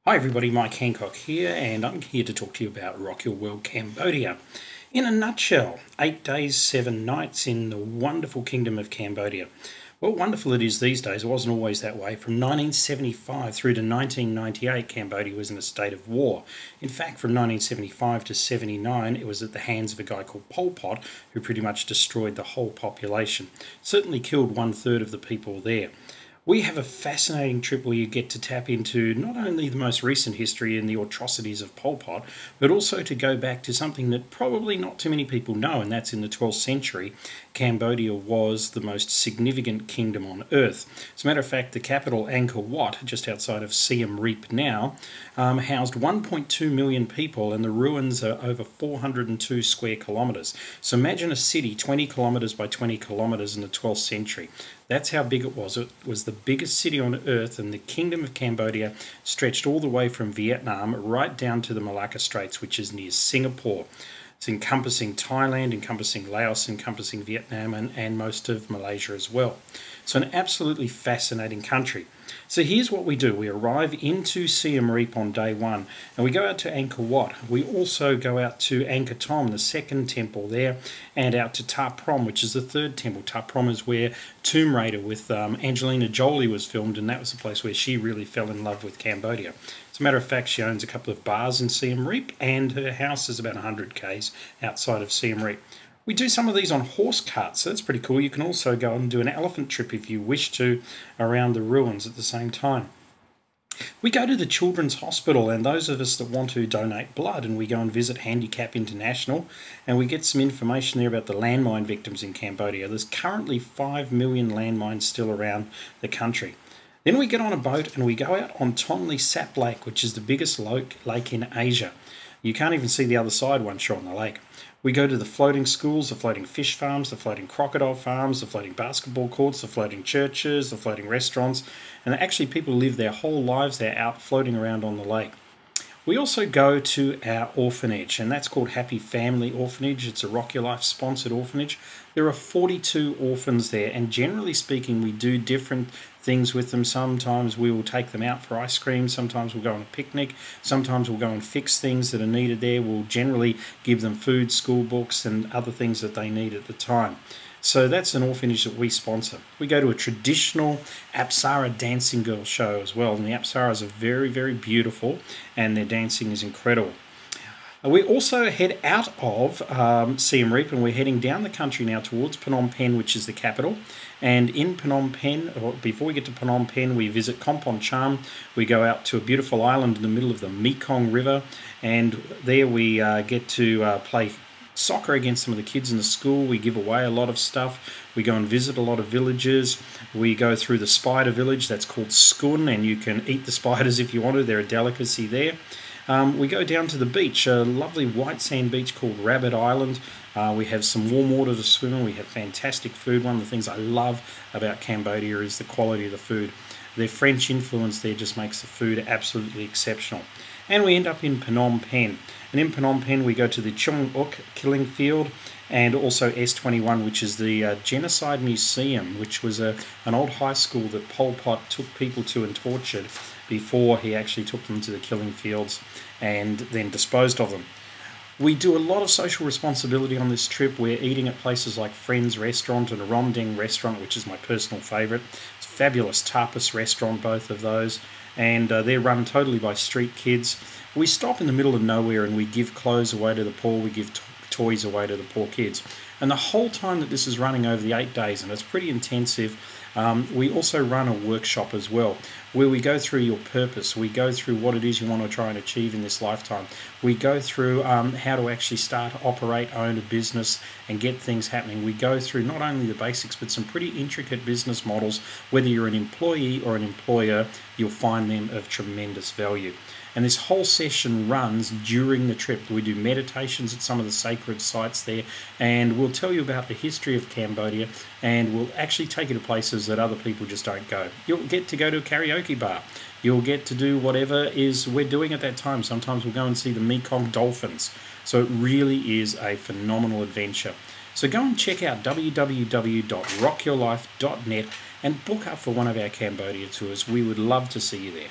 Hi everybody, Mike Handcock here, and I'm here to talk to you about Rock Your World Cambodia. In a nutshell, 8 days, 7 nights in the wonderful kingdom of Cambodia. Well, wonderful it is these days. It wasn't always that way. From 1975 through to 1998, Cambodia was in a state of war. In fact, from 1975 to 79, it was at the hands of a guy called Pol Pot, who pretty much destroyed the whole population. Certainly killed 1/3 of the people there. We have a fascinating trip where you get to tap into not only the most recent history and the atrocities of Pol Pot, but also to go back to something that probably not too many people know, and that's in the 12th century, Cambodia was the most significant kingdom on earth. As a matter of fact, the capital, Angkor Wat, just outside of Siem Reap now, housed 1.2 million people, and the ruins are over 402 square kilometres. So imagine a city 20 kilometres by 20 kilometres in the 12th century. That's how big it was. It was the biggest city on earth, and the Kingdom of Cambodia stretched all the way from Vietnam right down to the Malacca Straits, which is near Singapore. It's encompassing Thailand, encompassing Laos, encompassing Vietnam, and most of Malaysia as well. So an absolutely fascinating country. So here's what we do. We arrive into Siem Reap on day one, and we go out to Angkor Wat. We also go out to Angkor Thom, the second temple there, and out to Ta Prohm, which is the third temple. Ta Prohm is where Tomb Raider with Angelina Jolie was filmed, and that was the place where she really fell in love with Cambodia. As a matter of fact, she owns a couple of bars in Siem Reap, and her house is about 100 k's outside of Siem Reap. We do some of these on horse carts, so that's pretty cool. You can also go and do an elephant trip if you wish to around the ruins at the same time. We go to the Children's Hospital, and those of us that want to donate blood, and we go and visit Handicap International, and we get some information there about the landmine victims in Cambodia. There's currently 5 million landmines still around the country. Then we get on a boat and we go out on Tonle Sap Lake, which is the biggest lake in Asia. You can't even see the other side once you're on the lake. We go to the floating schools, the floating fish farms, the floating crocodile farms, the floating basketball courts, the floating churches, the floating restaurants, and actually people live their whole lives there out floating around on the lake. We also go to our orphanage, and that's called Happy Family Orphanage. It's a Rock Your Life sponsored orphanage. There are 42 orphans there, and generally speaking, we do different things with them. Sometimes we will take them out for ice cream, sometimes we'll go on a picnic, sometimes we'll go and fix things that are needed there. We'll generally give them food, school books, and other things that they need at the time. So that's an orphanage that we sponsor. We go to a traditional Apsara dancing girl show as well, and the Apsaras are very, very beautiful, and their dancing is incredible. We also head out of Siem Reap, and we're heading down the country now towards Phnom Penh, which is the capital. And in Phnom Penh, or before we get to Phnom Penh, we visit Kompon Cham. We go out to a beautiful island in the middle of the Mekong River, and there we get to play soccer against some of the kids in the school. We give away a lot of stuff. We go and visit a lot of villages. We go through the spider village that's called Skun, and you can eat the spiders if you want to. They're a delicacy there. We go down to the beach, a lovely white sand beach called Rabbit Island. We have some warm water to swim in. We have fantastic food. One of the things I love about Cambodia is the quality of the food. Their French influence there just makes the food absolutely exceptional. And we end up in Phnom Penh. And in Phnom Penh we go to the Chung Uk killing field, and also S21, which is the Genocide Museum, which was an old high school that Pol Pot took people to and tortured before he actually took them to the killing fields and then disposed of them. We do a lot of social responsibility on this trip. We're eating at places like Friends Restaurant and a Romdeng restaurant, which is my personal favourite. It's a fabulous tapas restaurant, both of those, and they're run totally by street kids. We stop in the middle of nowhere and we give clothes away to the poor, we give toys away to the poor kids. And the whole time that this is running over the 8 days, and it's pretty intensive, we also run a workshop as well, where we go through your purpose. We go through what it is you want to try and achieve in this lifetime. We go through how to actually start, operate, own a business and get things happening. We go through not only the basics, but some pretty intricate business models. Whether you're an employee or an employer, you'll find them of tremendous value. And this whole session runs during the trip. We do meditations at some of the sacred sites there, and we'll tell you about the history of Cambodia, and we'll actually take you to places that other people just don't go. You'll get to go to a karaoke bar. You'll get to do whatever is we're doing at that time. Sometimes we'll go and see the Mekong dolphins. So it really is a phenomenal adventure. So go and check out www.rockyourlife.net and book up for one of our Cambodia tours. We would love to see you there.